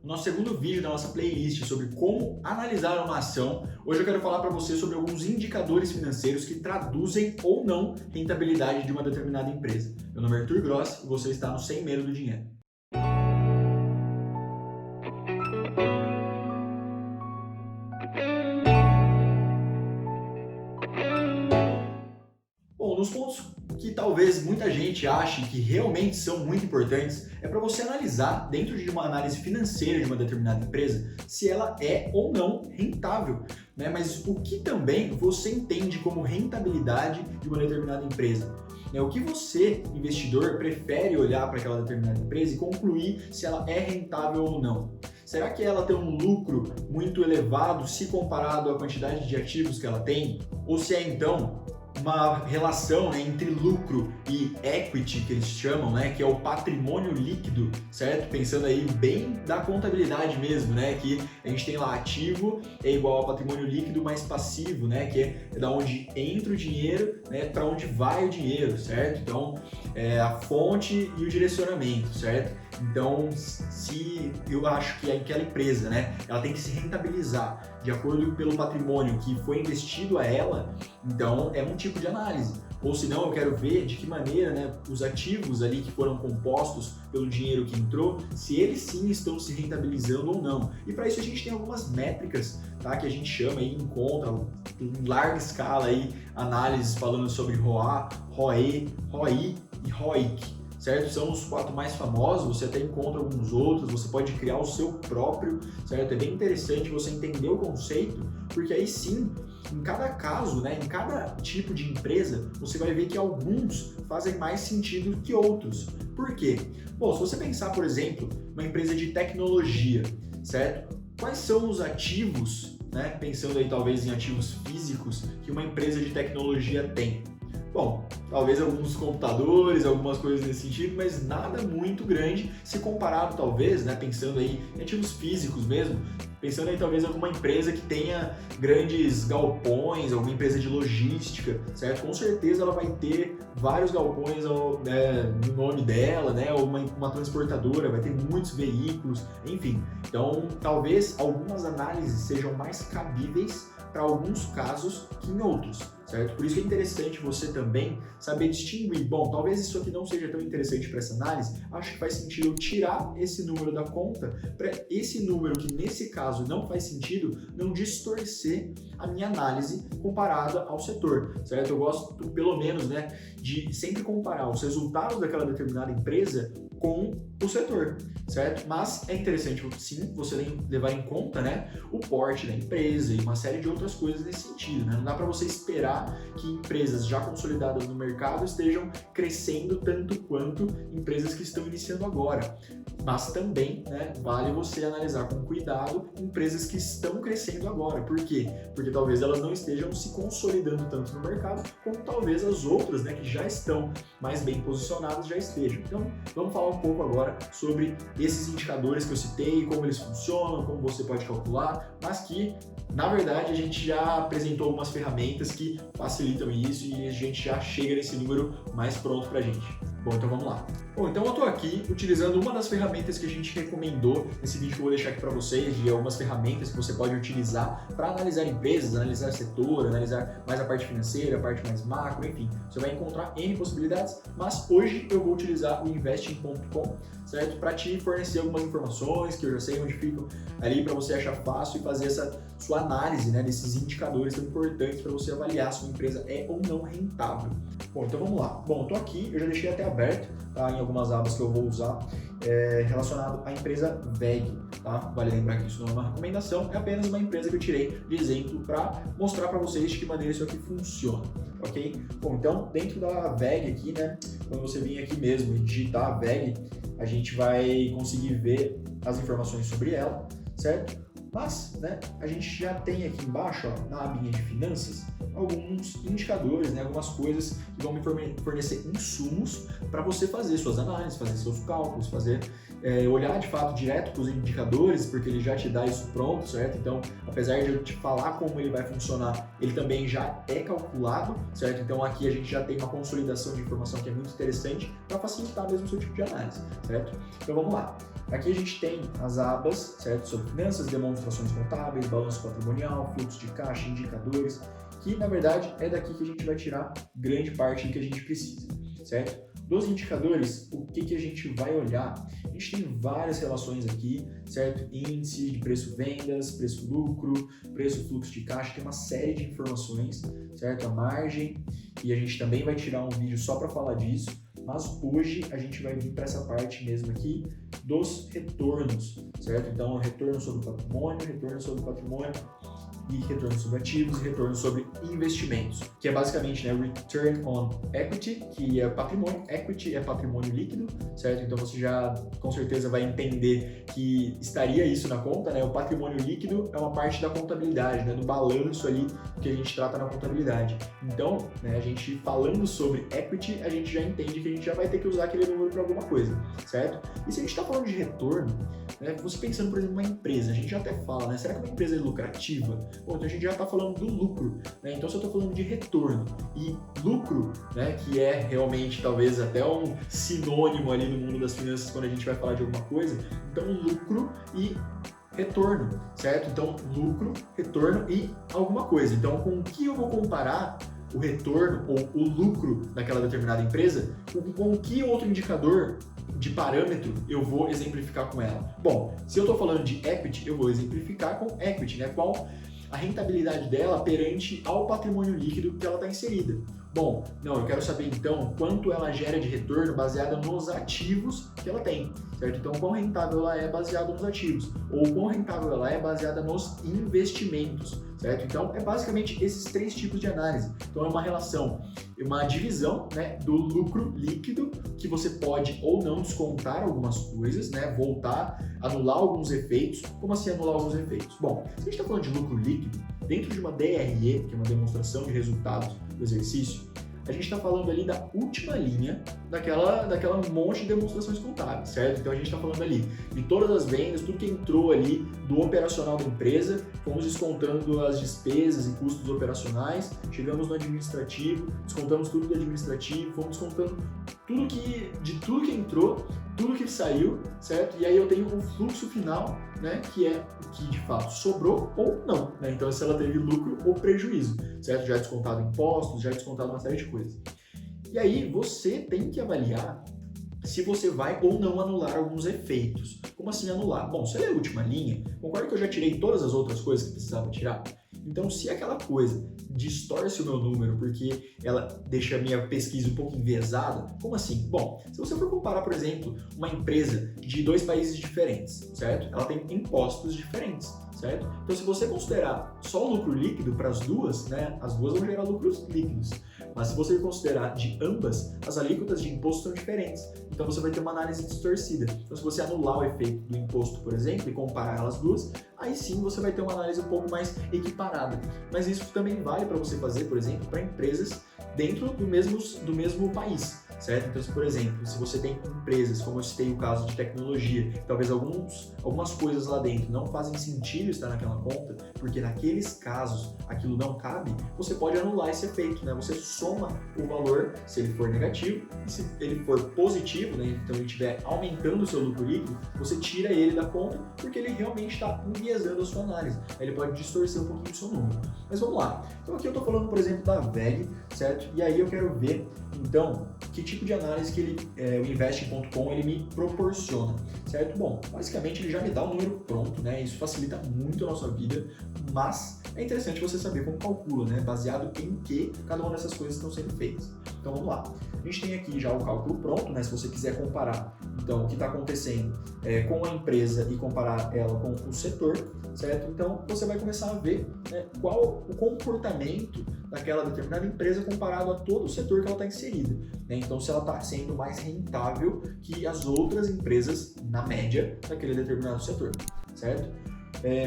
No nosso segundo vídeo da nossa playlist sobre como analisar uma ação, hoje eu quero falar para você sobre alguns indicadores financeiros que traduzem ou não rentabilidade de uma determinada empresa. Meu nome é Arthur Gross e você está no Sem Medo do Dinheiro. Bom, nos pontos que talvez muita gente ache que realmente são muito importantes, é para você analisar, dentro de uma análise financeira de uma determinada empresa, se ela é ou não rentável, né? Mas o que também você entende como rentabilidade de uma determinada empresa? O que você, investidor, prefere olhar para aquela determinada empresa e concluir se ela é rentável ou não? Será que ela tem um lucro muito elevado se comparado à quantidade de ativos que ela tem? Ou se é então uma relação, né, entre lucro e equity, que eles chamam, né, que é o patrimônio líquido, certo? Pensando aí bem da contabilidade mesmo, né, que a gente tem lá ativo é igual ao patrimônio líquido mais passivo, né, que é da onde entra o dinheiro, né, para onde vai o dinheiro, certo? Então, a fonte e o direcionamento, certo? Então, se eu acho que aquela empresa, né, ela tem que se rentabilizar de acordo pelo patrimônio que foi investido a ela, então é um tipo de análise. Ou se não, eu quero ver de que maneira, né, os ativos ali que foram compostos pelo dinheiro que entrou, se eles sim estão se rentabilizando ou não. E para isso a gente tem algumas métricas, tá, que a gente chama e encontra em larga escala aí análises falando sobre ROA, ROE, ROI e ROIC. Certo? São os 4 mais famosos, você até encontra alguns outros, você pode criar o seu próprio, certo? É bem interessante você entender o conceito, porque aí sim, em cada caso, né, em cada tipo de empresa, você vai ver que alguns fazem mais sentido que outros. Por quê? Bom, se você pensar, por exemplo, uma empresa de tecnologia, certo? Quais são os ativos, né, pensando aí talvez em ativos físicos, que uma empresa de tecnologia tem? Bom, talvez alguns computadores, algumas coisas nesse sentido, mas nada muito grande se comparado talvez, né, pensando aí em ativos físicos mesmo, pensando aí talvez em alguma empresa que tenha grandes galpões, alguma empresa de logística, certo? Com certeza ela vai ter vários galpões no nome dela, né, ou uma transportadora, vai ter muitos veículos, enfim. Então, talvez algumas análises sejam mais cabíveis para alguns casos que em outros, certo? Por isso que é interessante você também saber distinguir. Bom, talvez isso aqui não seja tão interessante para essa análise, acho que faz sentido eu tirar esse número da conta para esse número que nesse caso não faz sentido não distorcer a minha análise comparada ao setor, certo? Eu gosto, pelo menos, né, de sempre comparar os resultados daquela determinada empresa com o setor, certo? Mas é interessante, sim, você levar em conta, né, o porte da empresa e uma série de outras coisas nesse sentido, né? Não dá para você esperar que empresas já consolidadas no mercado estejam crescendo tanto quanto empresas que estão iniciando agora. Mas também, né, vale você analisar com cuidado empresas que estão crescendo agora. Por quê? Porque talvez elas não estejam se consolidando tanto no mercado, como talvez as outras, né, que já estão mais bem posicionadas já estejam. Então, vamos falar um pouco agora sobre esses indicadores que eu citei, como eles funcionam, como você pode calcular, mas que, na verdade, a gente já apresentou algumas ferramentas que facilitam isso e a gente já chega nesse número mais pronto pra gente. Bom, então vamos lá. Bom, então eu estou aqui utilizando uma das ferramentas que a gente recomendou nesse vídeo que eu vou deixar aqui para vocês, de algumas ferramentas que você pode utilizar para analisar empresas, analisar setor, analisar mais a parte financeira, a parte mais macro, enfim. Você vai encontrar N possibilidades, mas hoje eu vou utilizar o investing.com, certo? Para te fornecer algumas informações que eu já sei onde ficam ali para você achar fácil e fazer essa sua análise, né, desses indicadores tão importantes para você avaliar se uma empresa é ou não rentável. Bom, então vamos lá. Bom, eu tô aqui, eu já deixei até aberto, tá, em algumas abas que eu vou usar, relacionado à empresa VEG, tá? Vale lembrar que isso não é uma recomendação, é apenas uma empresa que eu tirei de exemplo para mostrar para vocês de que maneira isso aqui funciona, ok? Bom, então dentro da VEG aqui, né, quando você vir aqui mesmo e digitar a VEG, a gente vai conseguir ver as informações sobre ela, certo? Mas, né, a gente já tem aqui embaixo, ó, na abinha de finanças, alguns indicadores, né, algumas coisas que vão me fornecer insumos para você fazer suas análises, fazer seus cálculos, fazer olhar de fato direto para os indicadores, porque ele já te dá isso pronto, certo? Então, apesar de eu te falar como ele vai funcionar, ele também já é calculado, certo? Então aqui a gente já tem uma consolidação de informação que é muito interessante para facilitar mesmo o seu tipo de análise, certo? Então vamos lá. Aqui a gente tem as abas, certo? Sobre finanças, demonstrações contábeis, balanço patrimonial, fluxo de caixa, indicadores, que na verdade é daqui que a gente vai tirar grande parte do que a gente precisa, certo? Dos indicadores, o que a gente vai olhar? A gente tem várias relações aqui, certo? Índice de preço-vendas, preço-lucro, preço-fluxo de caixa, tem uma série de informações, certo? A margem, e a gente também vai tirar um vídeo só para falar disso, mas hoje a gente vai vir para essa parte mesmo aqui dos retornos, certo? Então, retorno sobre patrimônio, retorno sobre patrimônio, e retorno sobre ativos e retorno sobre investimentos, que é basicamente, né, Return on Equity, que é patrimônio, equity é patrimônio líquido, certo? Então você já com certeza vai entender que estaria isso na conta, né? O patrimônio líquido é uma parte da contabilidade, né, do balanço ali que a gente trata na contabilidade. Então, né, a gente falando sobre equity, a gente já entende que a gente já vai ter que usar aquele número para alguma coisa, certo? E se a gente está falando de retorno, né, você pensando, por exemplo, numa empresa, a gente já até fala, né, será que uma empresa é lucrativa? Bom, então a gente já está falando do lucro, né? Então se eu estou falando de retorno e lucro, né, que é realmente talvez até um sinônimo ali no mundo das finanças quando a gente vai falar de alguma coisa, então lucro e retorno, certo? Então lucro, retorno e alguma coisa. Então com o que eu vou comparar o retorno ou o lucro daquela determinada empresa, com que outro indicador de parâmetro eu vou exemplificar com ela? Bom, se eu estou falando de equity, eu vou exemplificar com equity, né? Qual a rentabilidade dela perante ao patrimônio líquido que ela está inserida. Bom, não, eu quero saber então quanto ela gera de retorno baseada nos ativos que ela tem, certo? Então, quão rentável ela é baseada nos ativos, ou quão rentável ela é baseada nos investimentos, certo? Então, é basicamente esses três tipos de análise. Então, é uma relação, uma divisão, né, do lucro líquido, que você pode ou não descontar algumas coisas, né, voltar, anular alguns efeitos. Como assim anular alguns efeitos? Bom, se a gente está falando de lucro líquido, dentro de uma DRE, que é uma demonstração de resultados do exercício, a gente está falando ali da última linha daquela monte de demonstrações contábeis, certo? Então a gente está falando ali de todas as vendas, tudo que entrou ali do operacional da empresa, fomos descontando as despesas e custos operacionais, chegamos no administrativo, descontamos tudo do administrativo, fomos descontando tudo que entrou, tudo que saiu, certo? E aí eu tenho um fluxo final, né, que é o que de fato sobrou ou não, né? Então se ela teve lucro ou prejuízo, certo? Já descontado impostos, já descontado uma série de coisas. E aí você tem que avaliar se você vai ou não anular alguns efeitos. Como assim anular? Bom, se ela é a última linha, concorda que eu já tirei todas as outras coisas que precisava tirar? Então, se aquela coisa distorce o meu número porque ela deixa a minha pesquisa um pouco enviesada, como assim? Bom, se você for comparar, por exemplo, uma empresa de dois países diferentes, certo? Ela tem impostos diferentes, certo? Então, se você considerar só o lucro líquido para as duas, né, as duas vão gerar lucros líquidos. Mas se você considerar de ambas, as alíquotas de imposto são diferentes. Então você vai ter uma análise distorcida. Então se você anular o efeito do imposto, por exemplo, e comparar elas duas, aí sim você vai ter uma análise um pouco mais equiparada. Mas isso também vale para você fazer, por exemplo, para empresas dentro do mesmo país, certo? Então, por exemplo, se você tem empresas, como eu citei o caso de tecnologia, talvez algumas coisas lá dentro não fazem sentido estar naquela conta, porque naqueles casos aquilo não cabe, você pode anular esse efeito, né? Você soma o valor se ele for negativo, e se ele for positivo, né? Então ele estiver aumentando o seu lucro líquido, você tira ele da conta, porque ele realmente está enviesando a sua análise. Ele pode distorcer um pouquinho o seu número. Mas vamos lá. Então aqui eu estou falando, por exemplo, da VEG, certo? E aí eu quero ver, então, que tipo de análise que o Investing.com ele me proporciona, certo? Bom, basicamente ele já me dá o número pronto, né? Isso facilita muito a nossa vida, mas é interessante você saber como calcula, né? Baseado em que cada uma dessas coisas estão sendo feitas. Então vamos lá. A gente tem aqui já o cálculo pronto, né? Se você quiser comparar, então, o que está acontecendo com a empresa e comparar ela com o setor, certo? Então você vai começar a ver, né, qual o comportamento daquela determinada empresa comparado a todo o setor que ela está inserida, né? Então se ela está sendo mais rentável que as outras empresas na média daquele determinado setor, certo?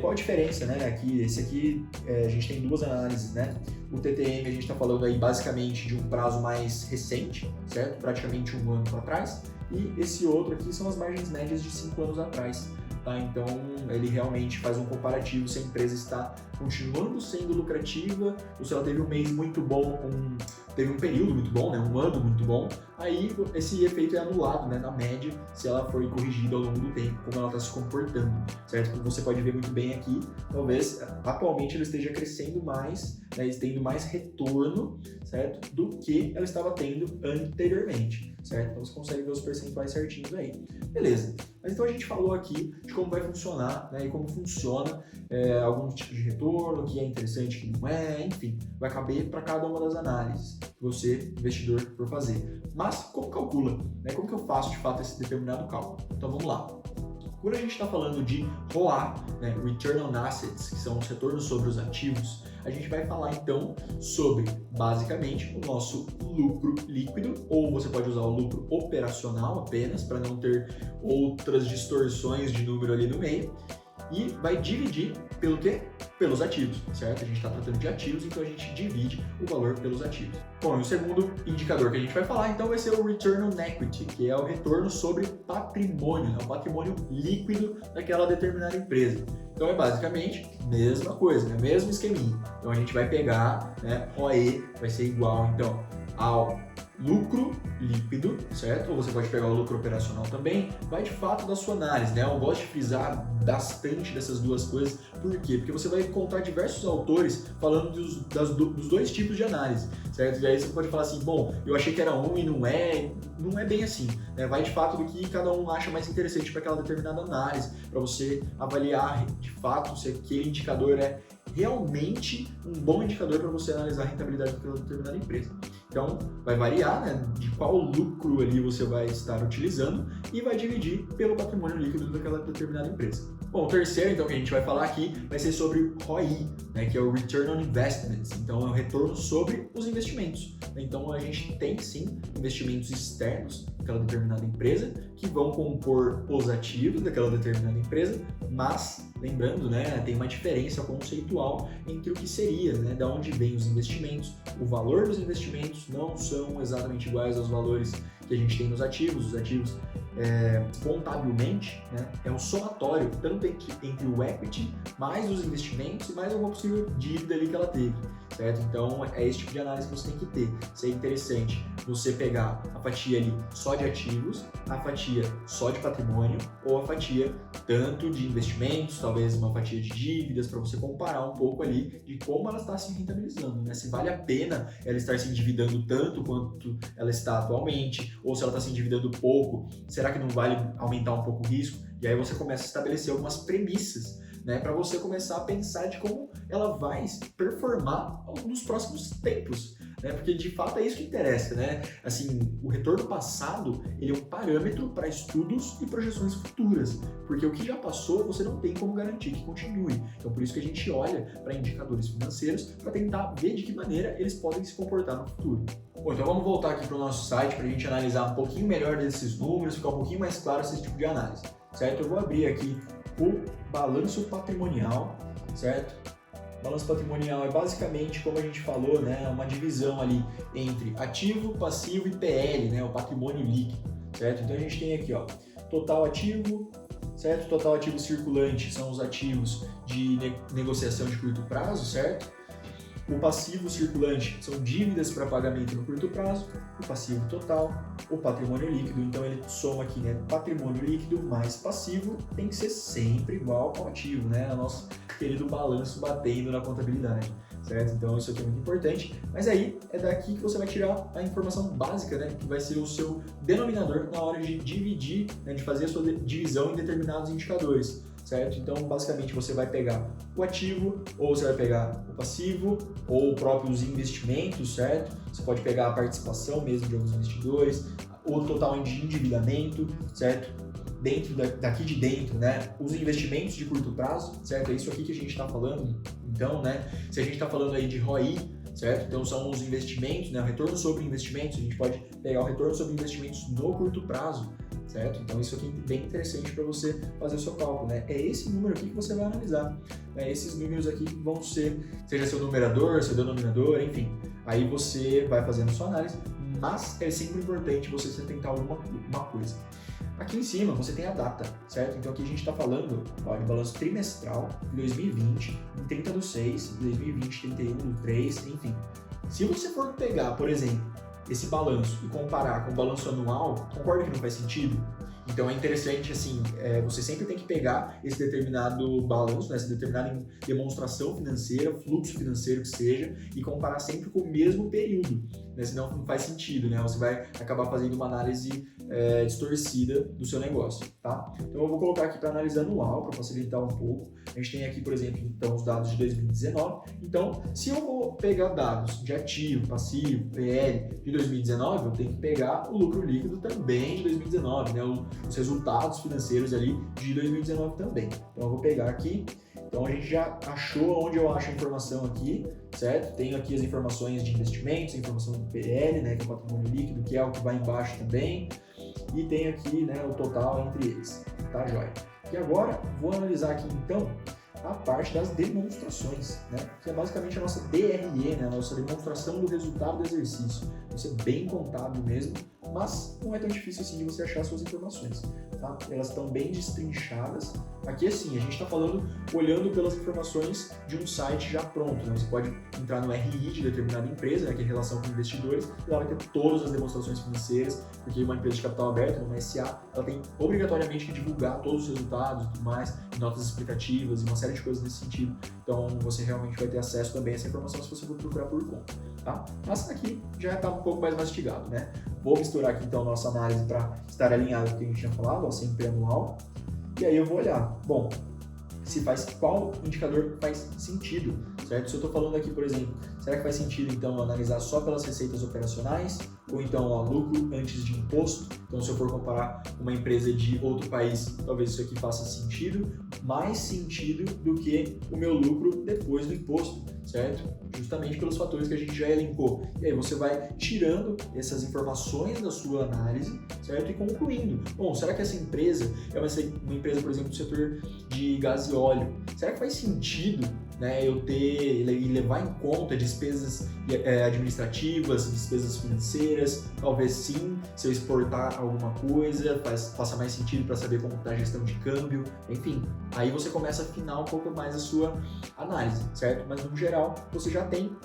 Qual a diferença, né? Esse aqui a gente tem duas análises, né? O TTM a gente está falando aí basicamente de um prazo mais recente, certo? Praticamente um ano para trás. e esse outro aqui são as margens médias de 5 anos atrás. Tá? Então, ele realmente faz um comparativo se a empresa está continuando sendo lucrativa ou se ela teve um mês muito bom, teve um período muito bom, né? Um ano muito bom, aí esse efeito é anulado, né? Na média, se ela for corrigida ao longo do tempo, como ela está se comportando, certo? Como você pode ver muito bem aqui, talvez atualmente ela esteja crescendo mais, né? Tendo mais retorno, certo? Do que ela estava tendo anteriormente, certo? Então você consegue ver os percentuais certinhos aí. Beleza. Mas então a gente falou aqui de como vai funcionar, né, e como funciona algum tipo de retorno, o que é interessante, o que não é, enfim, vai caber para cada uma das análises que você, investidor, for fazer. Mas como calcula? Né, como que eu faço de fato esse determinado cálculo? Então vamos lá. Quando a gente está falando de ROA, né, Return on Assets, que são os retornos sobre os ativos, a gente vai falar então sobre, basicamente, o nosso lucro líquido, ou você pode usar o lucro operacional apenas, para não ter outras distorções de número ali no meio, e vai dividir pelo quê? Pelos ativos, certo? A gente está tratando de ativos, então a gente divide o valor pelos ativos. Bom, e o segundo indicador que a gente vai falar, então, vai ser o Return on Equity, que é o retorno sobre patrimônio, né? O patrimônio líquido daquela determinada empresa. Então, é basicamente a mesma coisa, né? Mesmo esqueminha. Então, a gente vai pegar, né, ROE vai ser igual, então, ao lucro líquido, certo? Ou você pode pegar o lucro operacional também, vai de fato da sua análise, né? Eu gosto de frisar bastante dessas duas coisas, por quê? Porque você vai encontrar diversos autores falando dos dois tipos de análise, certo? E aí você pode falar assim, bom, eu achei que era um e não é bem assim, né? Vai de fato do que cada um acha mais interessante para aquela determinada análise, para você avaliar de fato se aquele indicador é realmente um bom indicador para você analisar a rentabilidade daquela determinada empresa. Então, vai variar, né, de qual lucro ali você vai estar utilizando e vai dividir pelo patrimônio líquido daquela determinada empresa. Bom, o terceiro, então, que a gente vai falar aqui vai ser sobre ROI, né, que é o Return on Investments. Então, é o retorno sobre os investimentos. Então, a gente tem, sim, investimentos externos daquela determinada empresa que vão compor os ativos daquela determinada empresa, mas, lembrando, né, tem uma diferença conceitual entre o que seria, né, da onde vêm os investimentos. O valor dos investimentos não são exatamente iguais aos valores que a gente tem nos ativos. Os ativos, contabilmente, né, é um somatório tanto entre o equity mais os investimentos e mais alguma possível dívida ali que ela teve, certo? Então é esse tipo de análise que você tem que ter. Se é interessante você pegar a fatia ali só de ativos, a fatia só de patrimônio ou a fatia tanto de investimentos, talvez uma fatia de dívidas, para você comparar um pouco ali de como ela está se rentabilizando, né? Se vale a pena ela estar se endividando tanto quanto ela está atualmente, ou se ela está se endividando pouco, será que não vale aumentar um pouco o risco? E aí você começa a estabelecer algumas premissas, né, para você começar a pensar de como ela vai performar nos próximos tempos, né? Porque de fato é isso que interessa, né? Assim, o retorno passado, ele é um parâmetro para estudos e projeções futuras, porque o que já passou você não tem como garantir que continue. Então por isso que a gente olha para indicadores financeiros para tentar ver de que maneira eles podem se comportar no futuro. Bom, então vamos voltar aqui para o nosso site para a gente analisar um pouquinho melhor desses números, ficar um pouquinho mais claro esse tipo de análise, certo? Eu vou abrir aqui o balanço patrimonial, certo? O balanço patrimonial é basicamente, como a gente falou, né, uma divisão ali entre ativo, passivo e PL, né, o patrimônio líquido, certo? Então a gente tem aqui, ó, total ativo, certo? Total ativo circulante são os ativos de negociação de curto prazo, certo? O passivo circulante são dívidas para pagamento no curto prazo, o passivo total, o patrimônio líquido, então ele soma aqui, né, patrimônio líquido mais passivo tem que ser sempre igual ao ativo, né, o nosso querido balanço batendo na contabilidade, certo? Então isso aqui é muito importante, mas aí é daqui que você vai tirar a informação básica, né, que vai ser o seu denominador na hora de dividir, né, de fazer a sua divisão em determinados indicadores, certo? Então, basicamente, você vai pegar o ativo, ou você vai pegar o passivo, ou próprios investimentos, certo? Você pode pegar a participação mesmo de alguns investidores, o total de endividamento, certo? Dentro daqui de dentro, né? Os investimentos de curto prazo, certo? É isso aqui que a gente está falando. Então, né? Se a gente está falando aí de ROI, certo? Então são os investimentos, né? O retorno sobre investimentos, a gente pode pegar o retorno sobre investimentos no curto prazo, certo? Então isso aqui é bem interessante para você fazer o seu cálculo, né? É esse número aqui que você vai analisar, né? Esses números aqui vão ser, seja seu numerador, seu denominador, enfim. Aí você vai fazendo sua análise, mas é sempre importante você se atentar a uma coisa. Aqui em cima você tem a data, certo? Então aqui a gente está falando de balanço trimestral de 2020, em 30/6, 2020, 31/3, enfim. Se você for pegar, por exemplo, esse balanço e comparar com o balanço anual, concorda que não faz sentido? Então é interessante, assim, você sempre tem que pegar esse determinado balanço, né, essa determinada demonstração financeira, fluxo financeiro que seja, e comparar sempre com o mesmo período, né, senão não faz sentido, né, você vai acabar fazendo uma análise distorcida do seu negócio, tá? Então eu vou colocar aqui para analisar anual, para facilitar um pouco. A gente tem aqui, por exemplo, então, os dados de 2019. Então, se eu vou pegar dados de ativo, passivo, PL de 2019, eu tenho que pegar o lucro líquido também de 2019, né? Os resultados financeiros ali de 2019 também. Então eu vou pegar aqui. Então a gente já achou onde eu acho a informação aqui, certo? Tenho aqui as informações de investimentos, a informação do PL, né, que é o patrimônio líquido, que é o que vai embaixo também. E tem aqui, né, o total entre eles, tá, joia? E agora vou analisar aqui então a parte das demonstrações, né? Que é basicamente a nossa DRE, né? A nossa demonstração do resultado do exercício. Isso é bem contábil mesmo, mas não é tão difícil assim de você achar suas informações, tá? Elas estão bem destrinchadas. Aqui assim, a gente está falando olhando pelas informações de um site já pronto, né? Você pode entrar no RI de determinada empresa, né, que é relação com investidores, e lá vai ter todas as demonstrações financeiras, porque uma empresa de capital aberto, uma SA, ela tem obrigatoriamente que divulgar todos os resultados e tudo mais, notas explicativas e uma série de coisas nesse sentido. Então você realmente vai ter acesso também a essa informação se você for procurar por conta, tá? Mas aqui já está um pouco mais mastigado, né? Vou misturar aqui então a nossa análise para estar alinhado com o que a gente tinha falado, ó, sempre anual. E aí eu vou olhar, bom, qual indicador faz sentido, certo? Se eu estou falando aqui, por exemplo, será que faz sentido então analisar só pelas receitas operacionais? Ou então lucro antes de imposto? Então se eu for comparar uma empresa de outro país, talvez isso aqui faça sentido, mais sentido do que o meu lucro depois do imposto, certo? Justamente pelos fatores que a gente já elencou. E aí você vai tirando essas informações da sua análise, certo? E concluindo. Bom, será que essa empresa é uma empresa, por exemplo, do setor de gás e óleo? Será que faz sentido, né, eu ter e levar em conta despesas administrativas, despesas financeiras? Talvez sim, se eu exportar alguma coisa, faça mais sentido para saber como está a gestão de câmbio, enfim. Aí você começa a afinar um pouco mais a sua análise, certo? Mas no geral, você já tem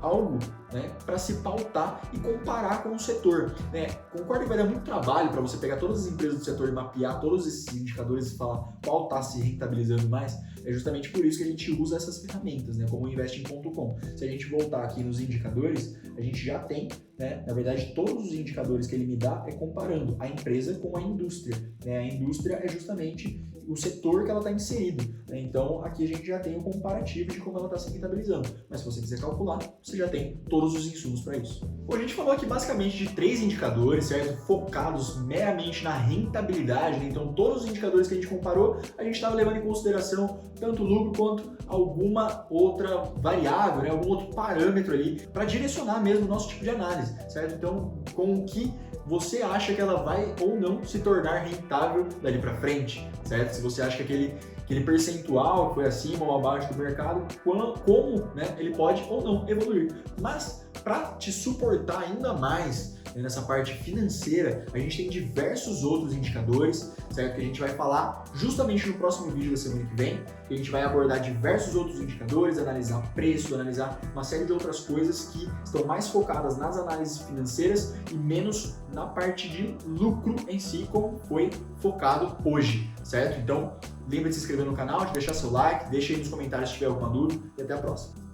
algo, né, para se pautar e comparar com o setor, né? Concorda que vai dar muito trabalho para você pegar todas as empresas do setor e mapear todos esses indicadores e falar qual está se rentabilizando mais? É justamente por isso que a gente usa essas ferramentas, né, como o investing.com. Se a gente voltar aqui nos indicadores, a gente já tem, né, na verdade, todos os indicadores que ele me dá é comparando a empresa com a indústria, né? A indústria é justamente o setor que ela está inserido, né? Então aqui a gente já tem o comparativo de como ela está se rentabilizando, mas se você quiser calcular, você já tem todos os insumos para isso. Bom, a gente falou aqui basicamente de 3 indicadores, certo? Focados meramente na rentabilidade, né? Então todos os indicadores que a gente comparou, a gente estava levando em consideração tanto o lucro quanto alguma outra variável, né? Algum outro parâmetro ali para direcionar mesmo o nosso tipo de análise, certo? Então com o que você acha que ela vai ou não se tornar rentável dali para frente, certo? Se você acha que aquele percentual foi acima ou abaixo do mercado, como, né, ele pode ou não evoluir. Mas para te suportar ainda mais, né, nessa parte financeira, a gente tem diversos outros indicadores, certo? Que a gente vai falar justamente no próximo vídeo da semana que vem, que a gente vai abordar diversos outros indicadores, analisar preço, analisar uma série de outras coisas que estão mais focadas nas análises financeiras e menos na parte de lucro em si, como foi focado hoje, certo? Então, lembra de se inscrever no canal, de deixar seu like, deixa aí nos comentários se tiver alguma dúvida e até a próxima.